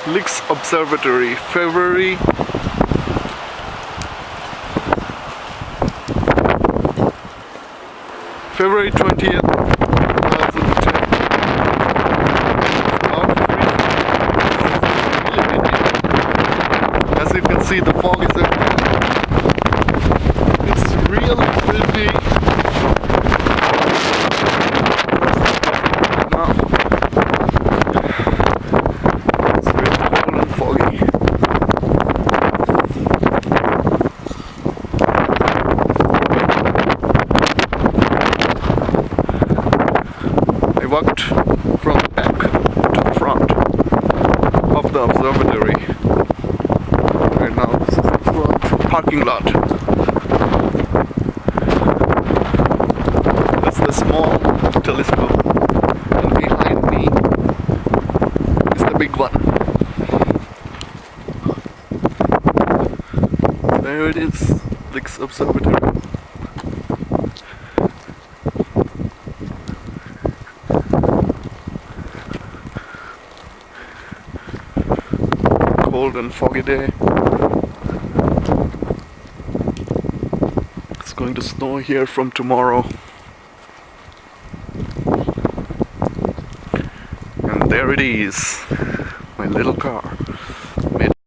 Licks Observatory, February 20th, 2010. As you can see, the fog is everywhere. It's really windy. Now it's really cold and foggy. I walked from the back to the front of the observatory. Right now, this is the front parking lot. That's the small telescope, and behind me is the big one. There it is, Licks Observatory. Cold and foggy day. It's going to snow here from tomorrow. And there it is, my little car.